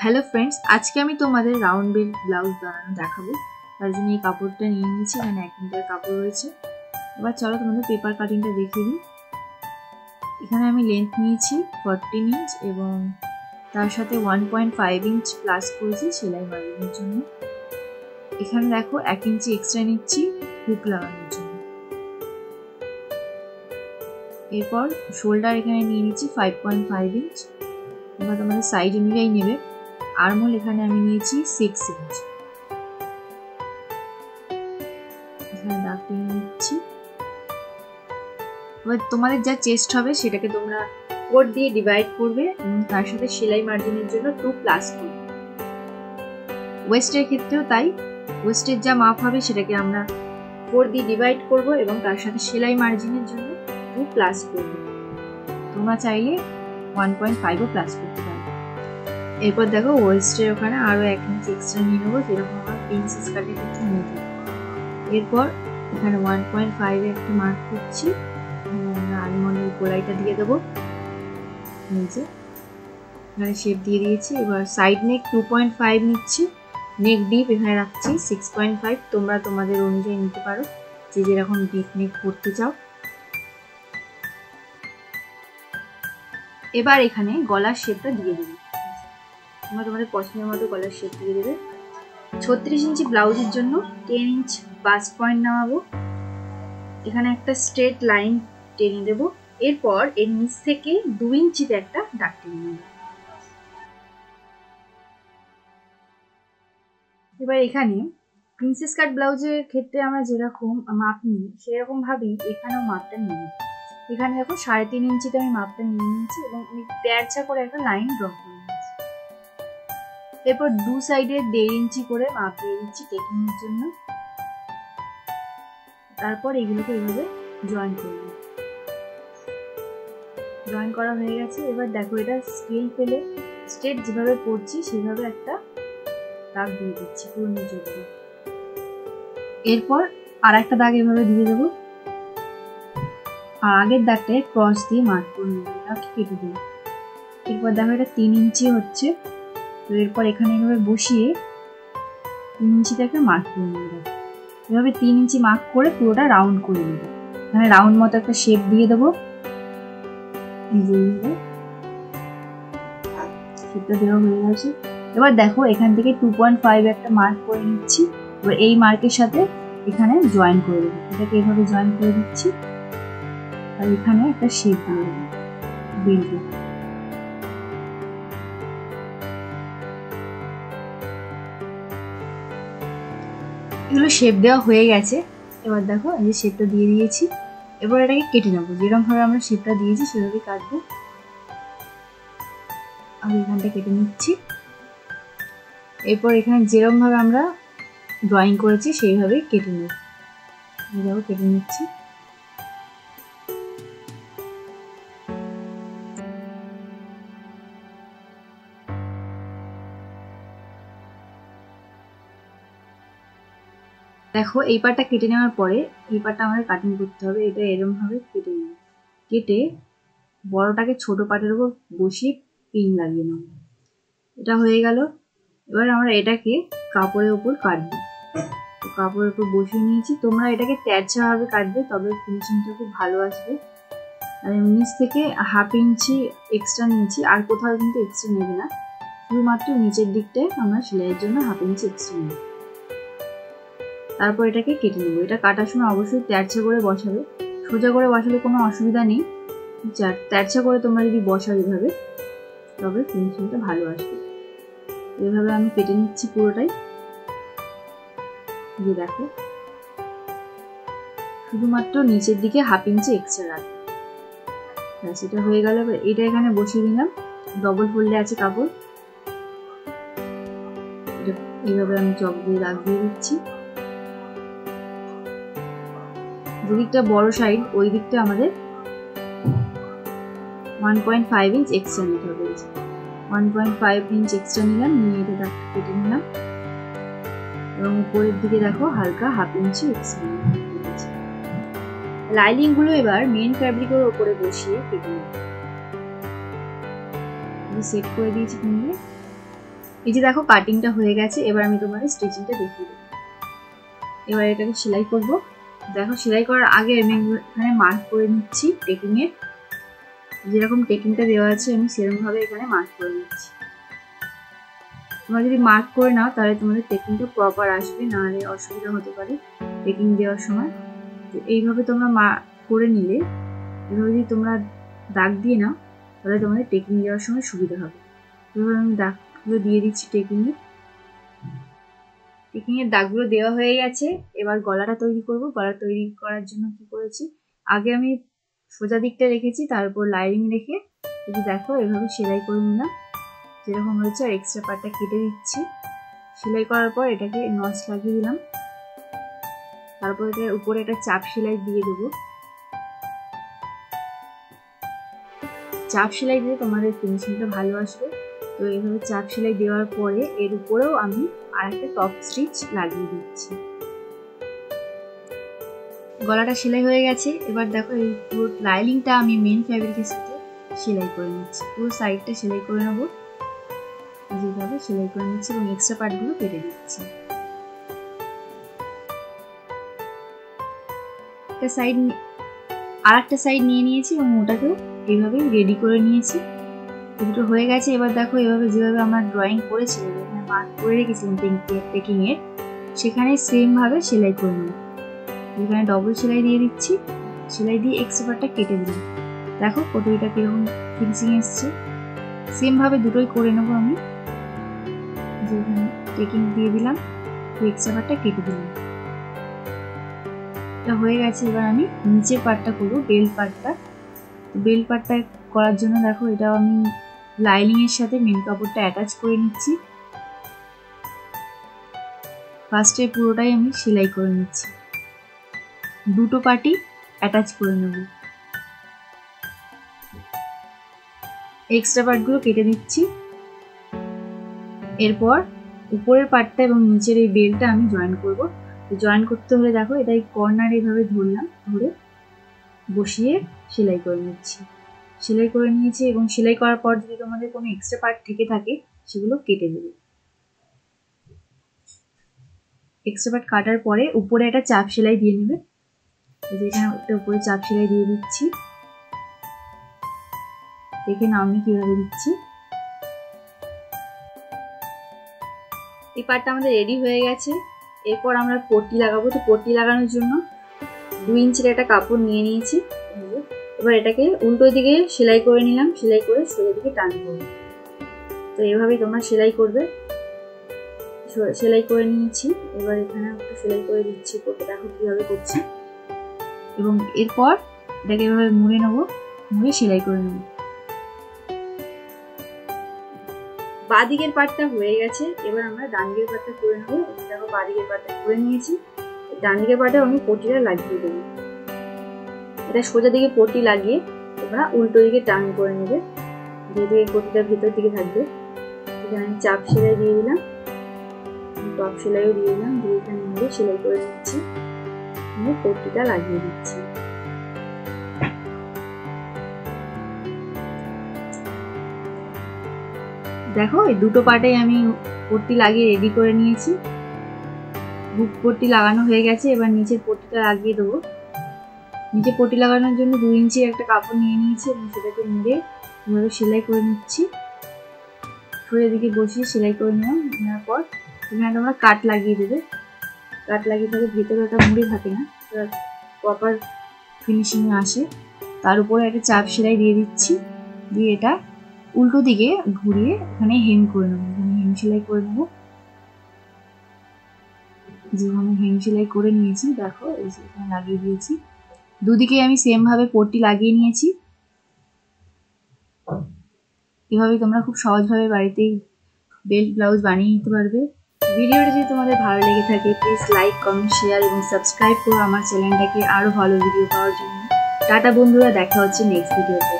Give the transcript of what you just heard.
Hello friends, আজকে আমি তোমাদের রাউন্ড বেল ব্লাউজ বানানো দেখাবো। তার জন্য এই কাপড়টা নিয়ে নিয়েছি, এখানে 1 মিটার কাপড় রয়েছে। এবার চলো তোমাদের পেপার কাটিংটা দেখিয়ে দিই। এখানে আমি লেন্থ নিয়েছি 14 ইঞ্চ এবং তার সাথে 1.5 ইঞ্চ প্লাস করেছি সেলাই মার্জিনের জন্য। এখানে দেখো 1 ইঞ্চি এক্সট্রা নিচ্ছি হুক লাগানোর জন্য। এরপর শোল্ডার এখানে নিয়ে নিচ্ছি 5.5 ইঞ্চ। তোমরা তোমাদের সাইজ অনুযায়ী নেবে। আর্মহোল এখানে আমি নিয়েছি 6 ইঞ্চ। এখানে দাগ টেনে নিচ্ছি। এবার তোমাদের যা চেস্ট হবে সেটাকে তোমরা 4 দিয়ে ডিভাইড করবে এবং তার সাথে সেলাই মার্জিনের জন্য 2 প্লাস করবে। ওয়েস্টের ক্ষেত্রেও তাই, ওয়েস্টের যা মাপ হবে সেটাকে আমরা 4 দিয়ে ডিভাইড করব এবং তার সাথে সেলাই মার্জিনের জন্য 2 প্লাস করব। তোমরা চাইলে 1.5ও প্লাস করতে পারো। এরপর দেখো ওয়েস্টের ওখানে আরো 1 ইঞ্চ এক্সট্রা নিয়ে নেবো, যেরকম আমরা প্রিন্সেস কাটের ক্ষেত্রে নিয়ে থাকি। এরপর এখানে 1.5 এ একটা মার্ক করছি, আমরা আলমন্ডের গোলাইটা দিয়ে দেবো নিচে। এখানে শেপ দিয়ে দিয়েছি। এবার সাইড নেক 2.5 নিচ্ছি, নেক ডিপ এখানে রাখছি 6.5। তোমরা তোমাদের অনুযায়ী নিতে পারো, যে যেরকম ডিপ নেক করতে চাও। এবার এখানে গলার শেপটা দিয়ে দেবে, তোমরা তোমাদের পছন্দের মতো গলার শেপ দিয়ে দেবে। 36 ইঞ্চি ব্লাউজের জন্য 10 ইঞ্চ বাস্ট পয়েন্ট নামাবো। এখানে একটা স্ট্রেট লাইন টেনে দেব। এরপর এর নিচ থেকে 2 ইঞ্চিতে একটা দাগ টেনে নেব। এবার এখানে প্রিন্সেস কাট ব্লাউজের ক্ষেত্রে আমরা যেরকম মাপ নিই সেরকম ভাবেই এখানেও মাপটা নিয়ে নিই। এখানে দেখো 3.5 ইঞ্চিতে আমি মাপটা নিয়ে নিয়েছি এবং আমি তেরছা করে একটা লাইন ড্র করে নিয়েছি। এরপর দু সাইডে 1.5 ইঞ্চি করে মাপ দিয়ে দিচ্ছি টেকিং এর জন্য। তারপর এগুলোকে এইভাবে জয়েন করব। জয়েন করা হয়ে গেছে। এবার দেখো এটা স্কেল ফেলে স্ট্রেট যেভাবে পড়ছি সেভাবে একটা দাগ দিয়ে দিচ্ছি পুরো নিচে দিয়ে। এরপর আর একটা দাগ এভাবে দিয়ে দেবো, আর আগের দাগটায় ক্রস দিয়ে মার্ক করে নেবো, দাগটা কেটে দেবো। এরপর দেখো এটা 3 ইঞ্চি হচ্ছে, তো এরপর এখানে এভাবে বসিয়ে 3 ইঞ্চিতে একটা মার্ক করে নেবো। এভাবে 3 ইঞ্চি মার্ক করে পুরোটা রাউন্ড করে নেবো। এখানে রাউন্ড মতো একটা শেপ দিয়ে দেবো। শেপটা দেওয়া হয়ে গেছে। এবার দেখো এখান থেকে 2.5 একটা মার্ক করে নিচ্ছি। এবার এই মার্কের সাথে এখানে জয়েন করে দেবো। এটাকে এভাবে জয়েন করে দিচ্ছি আর এখানে একটা শেপ দিয়ে দেবো বেলটা। এগুলো শেপ দেওয়া হয়ে গেছে। এবার দেখো এই যে শেপটা দিয়ে দিয়েছি। এবার এটাকে কেটে নেবো, যেরকম ভাবে আমরা শেপটা দিয়েছি সেভাবে কাটবো। আমি এখানটা কেটে নিচ্ছি। এরপর এখানে যেরকম ভাবে আমরা ড্রয়িং করেছি সেইভাবেই কেটে নেব। এইভাবে কেটে নিচ্ছি। দেখো এই পার্টটা কেটে নেওয়ার পরে এই পার্টটা আমাদের কাটিং করতে হবে। এটা এরকম ভাবে কেটে নেব। কেটে বড়টাকে ছোট পার্টের উপর বসিয়ে পিন লাগিয়ে নেব। এটা হয়ে গেল। এবার আমরা এটাকে কাপড়ের উপর কাটবো। কাপড়ের উপর বসিয়ে নিয়েছি। তোমরা এটাকে তেরছা ভাবে কাটবে, তবে ফিনিশিংটা খুব ভালো আসবে। আর নিচ থেকে 1/2 ইঞ্চি এক্সট্রা নিয়েছি, আর কোথাও কিন্তু এক্সট্রা নেবে না, শুধুমাত্র নিচের দিকটায় আমরা সেলাইয়ের জন্য 1/2 ইঞ্চি এক্সট্রা নেব। তারপর এটাকে কেটে নেবো। এটা কাটার সময় অবশ্যই তেরছা করে বসাবে, সোজা করে বসালে কোনো অসুবিধা নেই। তেরছা করে তোমরা যদি বসাও এভাবে, তবে ফিনিশিংটা ভালো আসবে। এভাবে আমি কেটে নিচ্ছি পুরোটাই। যে দেখো শুধুমাত্র নিচের দিকে 1/2 ইঞ্চি এক্সট্রা রাখবে। সেটা হয়ে গেল। এবার এটা এখানে বসিয়ে দিলাম। ডবল ফোল্ডে আছে কাপড়। এইভাবে আমি চক দিয়ে দাগ দিয়ে দিচ্ছি। যেদিকটা বড় সাইড ওই দিকটা আমাদের 1.5 ইঞ্চ এক্সট্রা নিতে হবে। 1.5 ইঞ্চ এক্সট্রা নিলাম, নিয়ে এটা দাগটা কেটে নিলাম এবং উপরের দিকে দেখো হালকা 1/2 ইঞ্চি এক্সট্রা নিলাম। লাইনিং গুলো এবার মেন ফ্যাব্রিকের উপরে বসিয়ে কেটে নেব। সেট করে দিয়েছি কিনে। এই যে দেখো কাটিংটা হয়ে গেছে, এবার আমি তোমাদের স্টিচিংটা দেখিয়ে দেবো। এবার এটাকে সেলাই করব। দেখো সেলাই করার আগে আমি এখানে মার্ক করে নিচ্ছি টেকিংয়ের, যেরকম টেকিংটা দেওয়া আছে আমি সেরকমভাবে এখানে মার্ক করে নিচ্ছি। তোমরা যদি মার্ক করে নাও তাহলে তোমাদের টেকিংটা প্রপার আসবে, নাহলে অসুবিধা হতে পারে টেকিং দেওয়ার সময়। তো এইভাবে তোমরা মার্ক করে নিলে, এভাবে যদি তোমরা দাগ দিয়ে নাও তাহলে তোমাদের টেকিং দেওয়ার সময় সুবিধা হবে। এভাবে আমি দাগগুলো দিয়ে দিচ্ছি টেকিংয়ের দাগগুলো দেওয়া হয়ে গেছে। এবার গলাটা তৈরি করব। গলা তৈরি করার জন্য কি করেছি, আগে আমি সোজা দিকটা রেখেছি, তার উপর লাইনিং রেখে যদি দেখো এভাবে সেলাই করে নিলাম যেরকম হয়েছে, আর এক্সট্রা পার্টটা কেটে দিচ্ছি। সেলাই করার পর এটাকে নচ লাগিয়ে দিলাম, তারপর এটার উপরে একটা চাপ সেলাই দিয়ে দেবো। চাপ সেলাই দিয়ে তোমাদের ফিনিশিংটা ভালো আসবে। তো এইভাবে চাপ সেলাই দেওয়ার পরে এর উপরেও আমি আরেকটা টপ স্টিচ লাগিয়ে দিচ্ছি। গলাটা সেলাই হয়ে গেছে। এবার দেখো এই পুরো লাইনিংটা আমি মেন ফ্যাব্রিকের সাথে সেলাই করে নিচ্ছি। পুরো সাইডটা সেলাই করে নেবো, যেভাবে সেলাই করে নিচ্ছি এবং এক্সট্রা পার্টগুলো কেটে দিচ্ছি। একটা সাইড আর একটা সাইড নিয়ে নিয়েছি এবং ওটাকেও এইভাবে রেডি করে নিয়েছি। দুটো হয়ে গেছে। এবার দেখো এভাবে যেভাবে আমরা ড্রয়িং করেছিলাম, এখানে মার্ক করে রেখেছিলাম টেকিংয়ের, সেখানে সেম ভাবে সেলাই করে নেব। এখানে ডবল সেলাই দিয়ে দিচ্ছি, সেলাই দিয়ে এক্সট্রা পার্টটা কেটে দিলাম। দেখো কটুরিটা কিরকম ফিনিশিং এসছে। সেম ভাবে দুটোই করে নেবো আমি। যেখানে টেকিং দিয়ে দিলাম, এক্সট্রা পার্টটা কেটে দিলাম। এটা হয়ে গেছে। এবার আমি নিচের পার্টটা করবো, বেল্ট পার্টটা। বেল্ট পার্টটা করার জন্য দেখো এটা আমি লাইনিং এর সাথে মেন কাপড়টা অ্যাটাচ করে নিচ্ছি। ফার্স্টে পুরোটাই আমি সেলাই করে নিচ্ছি, দুটো পার্টই অ্যাটাচ করে নেব। এক্সট্রা পার্টগুলো কেটে দিচ্ছি। এরপর উপরের পার্টটা এবং নিচের এই বেল্টটা আমি জয়েন করব। জয়েন করতে হলে দেখো এটা এই কর্নার এইভাবে ধরলাম, ধরে বসিয়ে সেলাই করে নিচ্ছি। সেলাই করে নিয়েছি এবং সেলাই করার পর যদি তোমাদের কোনো এক্সট্রা পার্ট থেকে থাকে সেগুলো কেটে দেবে। এক্সট্রা পার্ট কাটার পরে উপরে একটা চাপ সেলাই দিয়ে নেবে। যেখানে একটা উপরে চাপ সেলাই দিয়ে দিচ্ছি, দেখে নাও আমি কিভাবে দিচ্ছি। এই পার্টটা আমাদের রেডি হয়ে গেছে। এরপর আমরা পট্টি লাগাবো। তো পট্টি লাগানোর জন্য 2 ইঞ্চির একটা কাপড় নিয়ে নিয়েছি। এবার এটাকে উল্টো দিকে সেলাই করে নিলাম, সেলাই করে সোজা দিকে টান করবো। তো এভাবেই তোমরা সেলাই করবে। সেলাই করে নিয়েছি। এবার এখানে একটু সেলাই করে দিচ্ছি, করতে দেখো কিভাবে করছি। এবং এরপর এটাকে এভাবে মুড়ে নেবো, মুড়ে সেলাই করে নেবো। বাঁ দিকের পার্টটা হয়ে গেছে। এবার আমরা ডান দিকের পার্টটা করে নেবো। দেখো বাঁ দিকের পার্টটা করে নিয়েছি। ডান দিকের পার্টে আমি পট্টিটা লাগিয়ে দেবো। এটা সোজা দিকে পট্টি লাগিয়ে তোমরা উল্টো দিকে টান করে নেবে, যেহেতু এই পট্টিটা ভেতর দিকে থাকবে। এখানে চাপ সেলাই দিয়ে দিলাম, টপ সেলাইও দিয়ে দিলাম, দিয়ে এখানে মুড়ে সেলাই করে নিচ্ছি, পট্টিটা লাগিয়ে দিচ্ছি। দেখো এই দুটো পার্টেই আমি পট্টি লাগিয়ে রেডি করে নিয়েছি। বুক পট্টি লাগানো হয়ে গেছে। এবার নিচের পট্টিটা লাগিয়ে দেবো। নিচে পট্টি লাগানোর জন্য 2 ইঞ্চির একটা কাপড় নিয়ে নিয়েছি এবং সেটাকে মুড়ে এভাবে সেলাই করে নিচ্ছি। সোজা দিকে বসিয়ে সেলাই করে নিলাম। নেওয়ার পর এখানে তোমরা কাট লাগিয়ে দেবে। কাট লাগিয়ে থাকে, ভেতরে ওটা মুড়ে থাকে না, প্রপার ফিনিশিং আসে। তার উপরে একটা চাপ সেলাই দিয়ে দিচ্ছি, দিয়ে এটা উল্টো দিকে ঘুরিয়ে এখানে হেম করে নেবো। এখানে হেম সেলাই করে নেবো। যেখানে হেম সেলাই করে নিয়েছি দেখো এখানে লাগিয়ে দিয়েছি। দুদিকে আমি সেম ভাবে পট্টি লাগিয়ে নিয়েছি। এভাবে তোমরা খুব সহজভাবে বাড়িতেই বেল্ট ব্লাউজ বানিয়ে নিতে পারবে। ভিডিওটা যদি তোমাদের ভালো লেগে থাকে প্লিজ লাইক, কমেন্ট, শেয়ার এবং সাবস্ক্রাইব করো আমার চ্যানেলটাকে আরো ভালো ভিডিও পাওয়ার জন্য। টাটা বন্ধুরা, দেখা হচ্ছে নেক্সট ভিডিওতে।